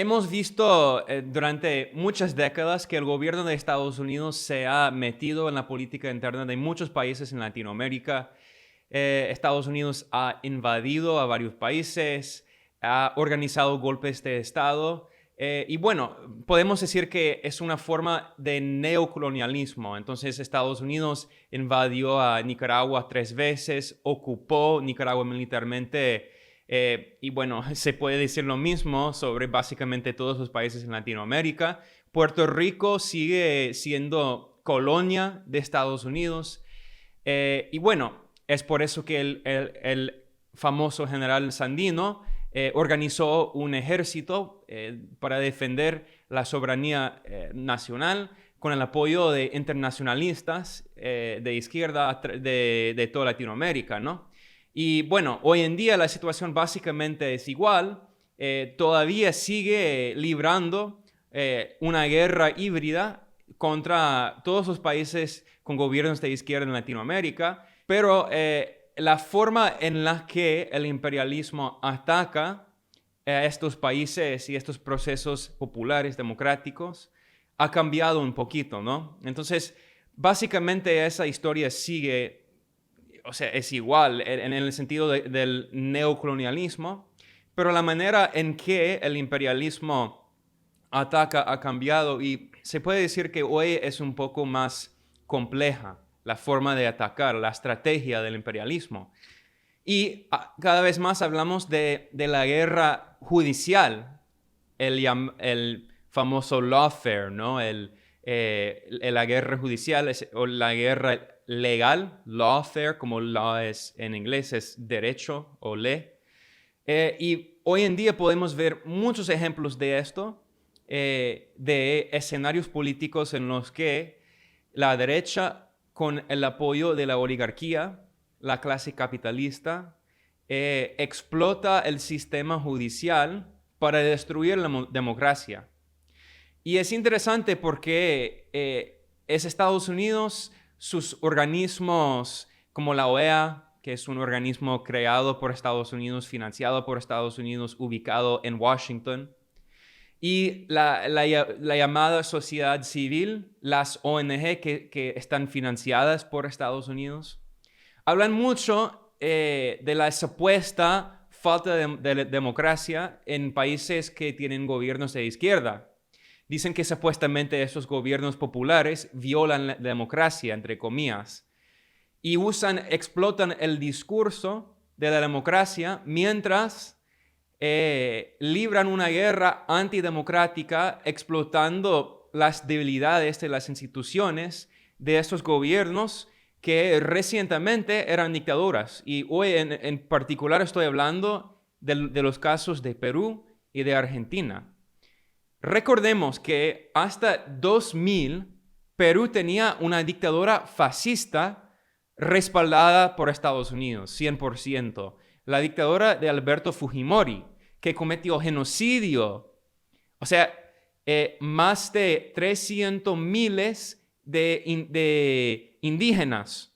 Hemos visto durante muchas décadas que el gobierno de Estados Unidos se ha metido en la política interna de muchos países en Latinoamérica. Estados Unidos ha invadido a varios países, ha organizado golpes de Estado. Y bueno, podemos decir que es una forma de neocolonialismo. Entonces, Estados Unidos invadió a Nicaragua 3 veces, ocupó Nicaragua militarmente. Y bueno, se puede decir lo mismo sobre básicamente todos los países en Latinoamérica. Puerto Rico sigue siendo colonia de Estados Unidos. Y bueno, es por eso que el famoso general Sandino organizó un ejército para defender la soberanía nacional con el apoyo de internacionalistas de izquierda de toda Latinoamérica, ¿no? Y bueno, hoy en día la situación básicamente es igual. Todavía sigue librando una guerra híbrida contra todos los países con gobiernos de izquierda en Latinoamérica, pero la forma en la que el imperialismo ataca a estos países y estos procesos populares democráticos ha cambiado un poquito, ¿no? Entonces, básicamente esa historia sigue, o sea, es igual en el sentido del neocolonialismo, pero la manera en que el imperialismo ataca ha cambiado y se puede decir que hoy es un poco más compleja la forma de atacar, la estrategia del imperialismo. Y cada vez más hablamos de la guerra judicial, el famoso lawfare, ¿no? La guerra judicial o la guerra legal, lawfare, como law es en inglés, es derecho o ley. Y hoy en día podemos ver muchos ejemplos de esto, de escenarios políticos en los que la derecha, con el apoyo de la oligarquía, la clase capitalista, explota el sistema judicial para destruir la democracia. Y es interesante porque es Estados Unidos, sus organismos como la OEA, que es un organismo creado por Estados Unidos, financiado por Estados Unidos, ubicado en Washington, y la llamada sociedad civil, las ONG que están financiadas por Estados Unidos, hablan mucho de la supuesta falta de democracia en países que tienen gobiernos de izquierda. Dicen que supuestamente esos gobiernos populares violan la democracia, entre comillas, y explotan el discurso de la democracia mientras libran una guerra antidemocrática explotando las debilidades de las instituciones de estos gobiernos que recientemente eran dictaduras. Y hoy en particular estoy hablando de los casos de Perú y de Argentina. Recordemos que hasta 2000 Perú tenía una dictadura fascista respaldada por Estados Unidos, 100%. La dictadura de Alberto Fujimori, que cometió genocidio. O sea, más de 300.000 de indígenas,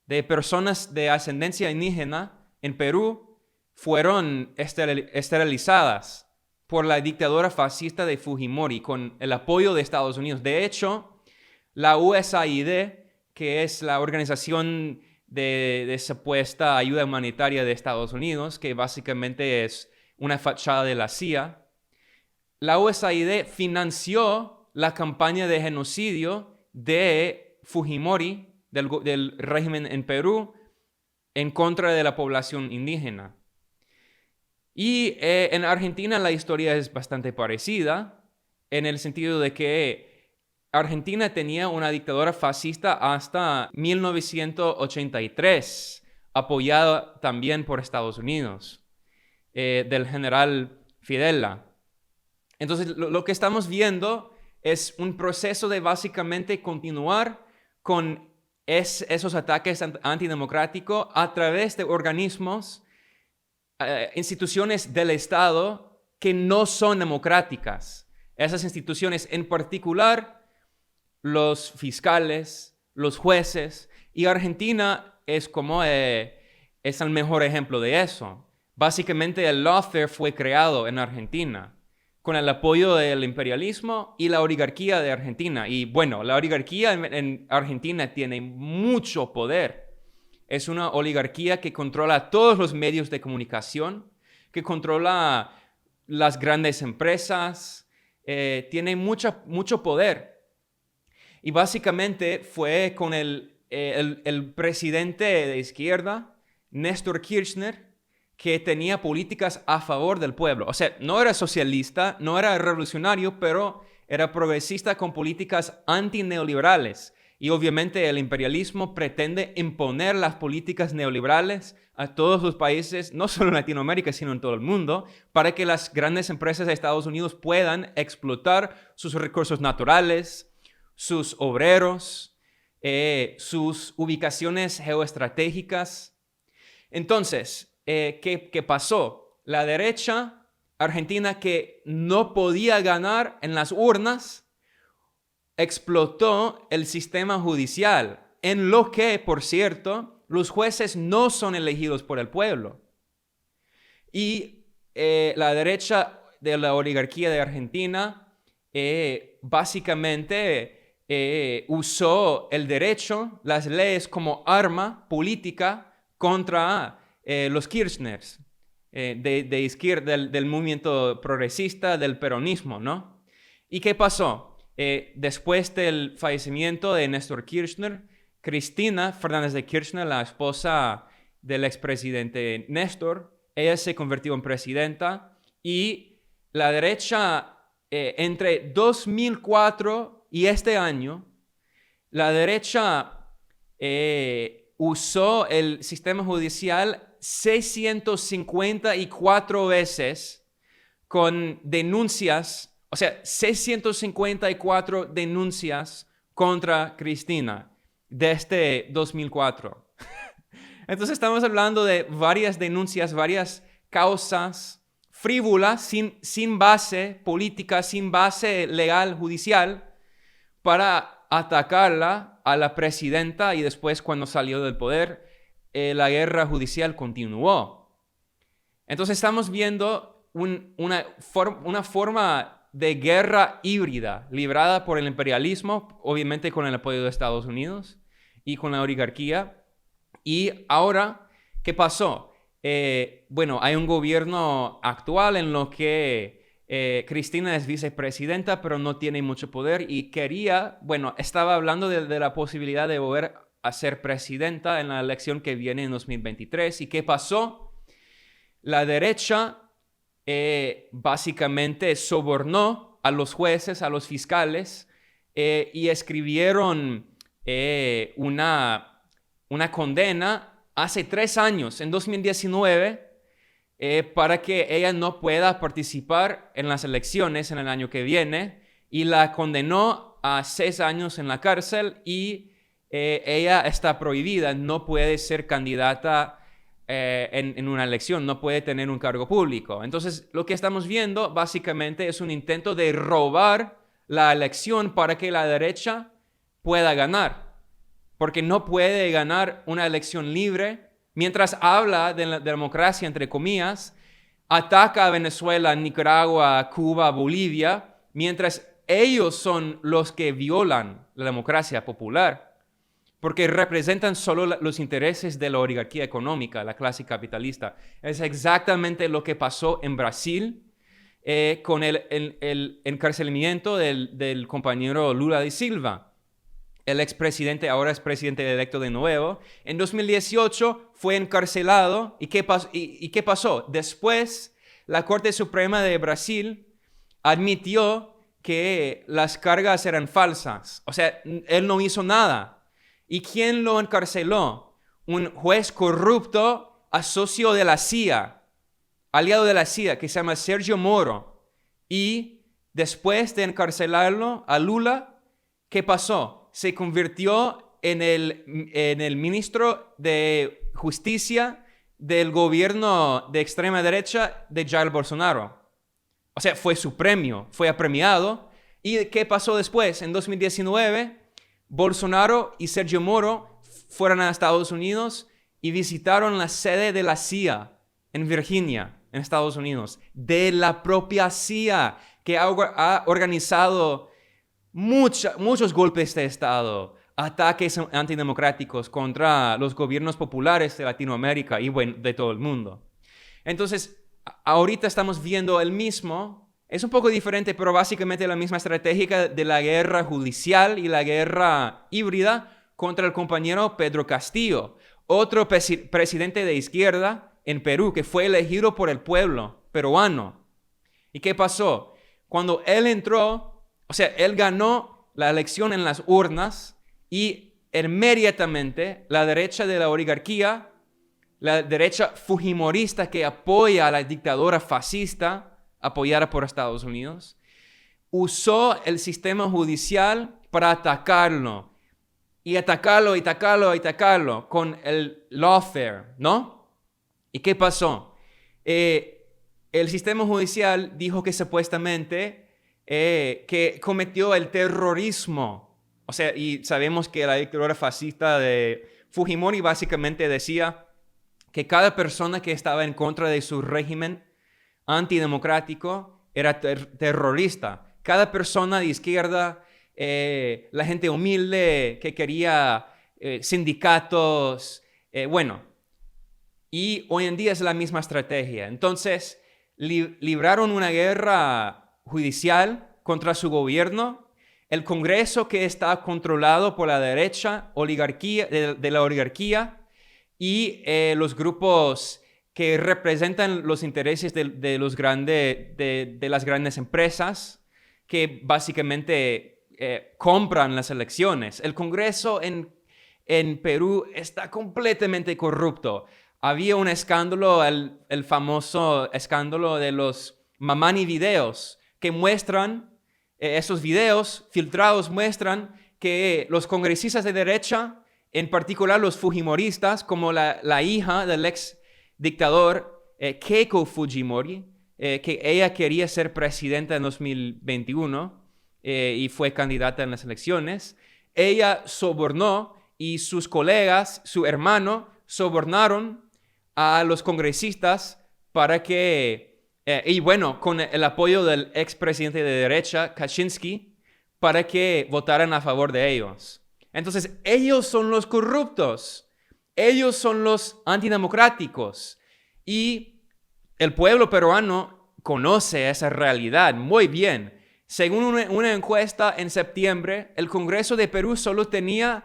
de personas de ascendencia indígena en Perú, fueron esterilizadas por la dictadura fascista de Fujimori con el apoyo de Estados Unidos. De hecho, la USAID, que es la organización de supuesta ayuda humanitaria de Estados Unidos, que básicamente es una fachada de la CIA, la USAID financió la campaña de genocidio de Fujimori, del régimen en Perú, en contra de la población indígena. Y en Argentina la historia es bastante parecida, en el sentido de que Argentina tenía una dictadura fascista hasta 1983, apoyada también por Estados Unidos, del general Fidela. Entonces, lo que estamos viendo es un proceso de básicamente continuar con esos ataques antidemocráticos a través de organismos, instituciones del Estado que no son democráticas. Esas instituciones, en particular, los fiscales, los jueces, y Argentina es es el mejor ejemplo de eso. Básicamente el lawfare fue creado en Argentina con el apoyo del imperialismo y la oligarquía de Argentina. Y bueno, la oligarquía en Argentina tiene mucho poder. Es una oligarquía que controla todos los medios de comunicación, que controla las grandes empresas, tiene mucho poder. Y básicamente fue con el presidente de izquierda, Néstor Kirchner, que tenía políticas a favor del pueblo. O sea, no era socialista, no era revolucionario, pero era progresista con políticas antineoliberales. Y obviamente el imperialismo pretende imponer las políticas neoliberales a todos los países, no solo en Latinoamérica, sino en todo el mundo, para que las grandes empresas de Estados Unidos puedan explotar sus recursos naturales, sus obreros, sus ubicaciones geoestratégicas. Entonces, ¿qué pasó? La derecha argentina, que no podía ganar en las urnas, explotó el sistema judicial, en lo que, por cierto, los jueces no son elegidos por el pueblo. Y la derecha de la oligarquía de Argentina básicamente usó el derecho, las leyes como arma política contra los Kirchners, de izquierda, del movimiento progresista, del peronismo, ¿no? ¿Y qué pasó? Después del fallecimiento de Néstor Kirchner, Cristina Fernández de Kirchner, la esposa del expresidente Néstor, ella se convirtió en presidenta, y la derecha, entre 2004 y este año, la derecha usó el sistema judicial 654 veces con denuncias. O sea, 654 denuncias contra Cristina desde 2004. Entonces estamos hablando de varias denuncias, varias causas frívolas, sin base política, sin base legal, judicial, para atacarla a la presidenta, y después, cuando salió del poder, la guerra judicial continuó. Entonces estamos viendo una forma de guerra híbrida, librada por el imperialismo, obviamente con el apoyo de Estados Unidos y con la oligarquía. Y ahora, ¿qué pasó? Bueno, hay un gobierno actual en lo que Cristina es vicepresidenta, pero no tiene mucho poder, y estaba hablando de la posibilidad de volver a ser presidenta en la elección que viene en 2023. ¿Y qué pasó? La derecha básicamente sobornó a los jueces, a los fiscales, y escribieron una condena hace 3 años, en 2019, para que ella no pueda participar en las elecciones en el año que viene, y la condenó a 6 años en la cárcel, y ella está prohibida, no puede ser candidata en una elección, no puede tener un cargo público. Entonces, lo que estamos viendo básicamente es un intento de robar la elección para que la derecha pueda ganar, porque no puede ganar una elección libre. Mientras habla de la democracia, entre comillas, ataca a Venezuela, Nicaragua, Cuba, Bolivia, mientras ellos son los que violan la democracia popular, porque representan solo los intereses de la oligarquía económica, la clase capitalista. Es exactamente lo que pasó en Brasil con el encarcelamiento del compañero Lula da Silva. El expresidente ahora es presidente electo de nuevo. En 2018 fue encarcelado. ¿Y qué pasó? Después, la Corte Suprema de Brasil admitió que las cargas eran falsas. O sea, él no hizo nada. ¿Y quién lo encarceló? Un juez corrupto, socio de la CIA, aliado de la CIA, que se llama Sergio Moro. Y después de encarcelarlo a Lula, ¿qué pasó? Se convirtió en el ministro de Justicia del gobierno de extrema derecha de Jair Bolsonaro. O sea, fue su premio, fue apremiado. ¿Y qué pasó después? En 2019... Bolsonaro y Sergio Moro fueron a Estados Unidos y visitaron la sede de la CIA en Virginia, en Estados Unidos. De la propia CIA, que ha organizado muchos golpes de Estado, ataques antidemocráticos contra los gobiernos populares de Latinoamérica y bueno, de todo el mundo. Entonces, ahorita estamos viendo el mismo, es un poco diferente, pero básicamente la misma estrategia de la guerra judicial y la guerra híbrida contra el compañero Pedro Castillo, otro presidente de izquierda en Perú que fue elegido por el pueblo peruano. ¿Y qué pasó? Cuando él entró, o sea, él ganó la elección en las urnas y inmediatamente la derecha de la oligarquía, la derecha fujimorista que apoya a la dictadura fascista apoyada por Estados Unidos, usó el sistema judicial para atacarlo. Y atacarlo con el lawfare, ¿no? ¿Y qué pasó? El sistema judicial dijo que supuestamente que cometió el terrorismo. O sea, y sabemos que la dictadura fascista de Fujimori básicamente decía que cada persona que estaba en contra de su régimen antidemocrático era terrorista. Cada persona de izquierda, la gente humilde que quería sindicatos, bueno. Y hoy en día es la misma estrategia. Entonces, libraron una guerra judicial contra su gobierno. El Congreso, que está controlado por la derecha oligarquía, de la oligarquía, y los grupos que representan los intereses de las grandes empresas, que básicamente compran las elecciones. El Congreso en Perú está completamente corrupto. Había un escándalo, el famoso escándalo de los Mamani videos, que muestran, esos videos filtrados muestran que los congresistas de derecha, en particular los fujimoristas, como la hija del ex dictador Keiko Fujimori, que ella quería ser presidenta en 2021 y fue candidata en las elecciones, ella sobornó y sus colegas, su hermano, sobornaron a los congresistas para que, y bueno, con el apoyo del expresidente de derecha, Kaczynski, para que votaran a favor de ellos. Entonces, ellos son los corruptos, ellos son los antidemocráticos y el pueblo peruano conoce esa realidad muy bien. Según una encuesta en septiembre, el Congreso de Perú solo tenía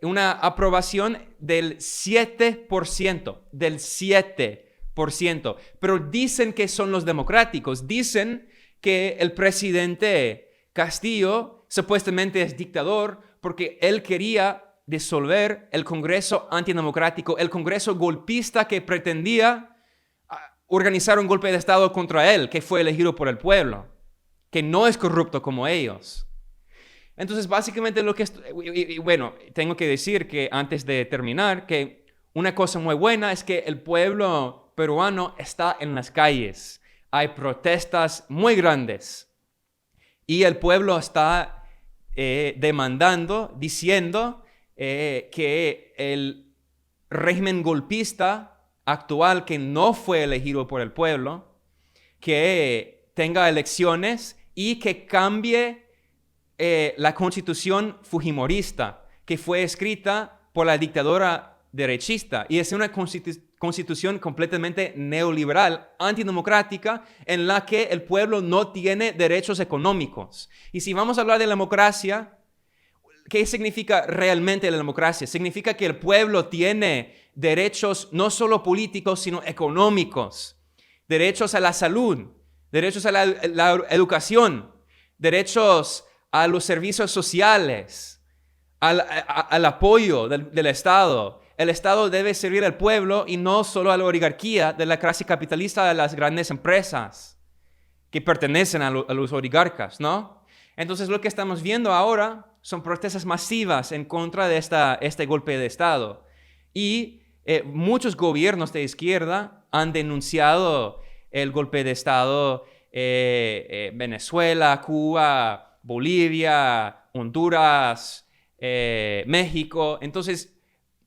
una aprobación del 7%, pero dicen que son los democráticos, dicen que el presidente Castillo supuestamente es dictador porque él quería disolver el Congreso antidemocrático, el Congreso golpista que pretendía organizar un golpe de Estado contra él, que fue elegido por el pueblo, que no es corrupto como ellos. Entonces, básicamente bueno, tengo que decir que antes de terminar, que una cosa muy buena es que el pueblo peruano está en las calles. Hay protestas muy grandes y el pueblo está demandando, diciendo que el régimen golpista actual, que no fue elegido por el pueblo, que tenga elecciones y que cambie la constitución fujimorista, que fue escrita por la dictadura derechista, y es una constitución completamente neoliberal, antidemocrática, en la que el pueblo no tiene derechos económicos. Y si vamos a hablar de la democracia, ¿qué significa realmente la democracia? Significa que el pueblo tiene derechos no solo políticos, sino económicos, derechos a la salud, derechos a la educación, derechos a los servicios sociales, al apoyo del Estado. El Estado debe servir al pueblo y no solo a la oligarquía de la clase capitalista de las grandes empresas que pertenecen a los oligarcas, ¿no? Entonces, lo que estamos viendo ahora son protestas masivas en contra de este golpe de Estado. Y muchos gobiernos de izquierda han denunciado el golpe de Estado, Venezuela, Cuba, Bolivia, Honduras, México. Entonces,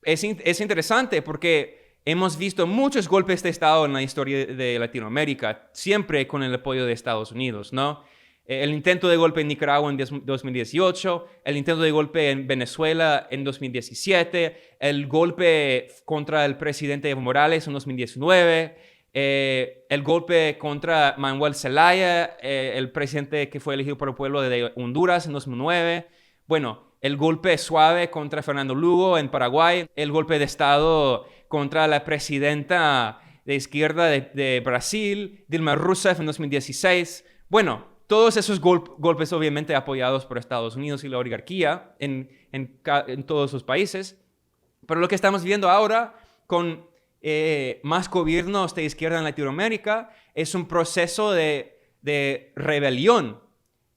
es interesante porque hemos visto muchos golpes de Estado en la historia de Latinoamérica, siempre con el apoyo de Estados Unidos, ¿no? El intento de golpe en Nicaragua en 2018, el intento de golpe en Venezuela en 2017, el golpe contra el presidente Evo Morales en 2019, el golpe contra Manuel Zelaya, el presidente que fue elegido por el pueblo de Honduras en 2009. Bueno, el golpe suave contra Fernando Lugo en Paraguay, el golpe de Estado contra la presidenta de izquierda de Brasil, Dilma Rousseff en 2016. Bueno, todos esos golpes obviamente apoyados por Estados Unidos y la oligarquía en todos sus países. Pero lo que estamos viendo ahora con más gobiernos de izquierda en Latinoamérica es un proceso de rebelión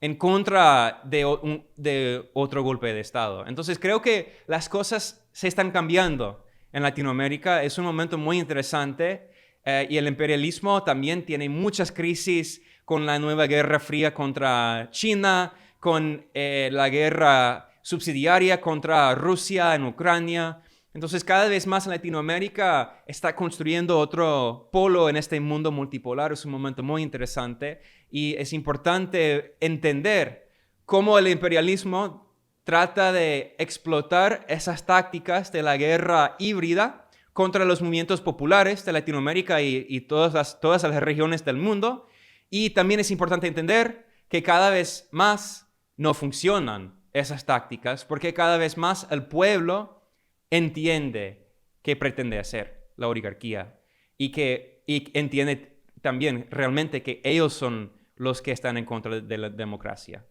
en contra de otro golpe de Estado. Entonces creo que las cosas se están cambiando en Latinoamérica. Es un momento muy interesante y el imperialismo también tiene muchas crisis con la nueva Guerra Fría contra China, con la guerra subsidiaria contra Rusia en Ucrania. Entonces, cada vez más Latinoamérica está construyendo otro polo en este mundo multipolar. Es un momento muy interesante y es importante entender cómo el imperialismo trata de explotar esas tácticas de la guerra híbrida contra los movimientos populares de Latinoamérica y todas las regiones del mundo. Y también es importante entender que cada vez más no funcionan esas tácticas porque cada vez más el pueblo entiende qué pretende hacer la oligarquía y entiende también realmente que ellos son los que están en contra de la democracia.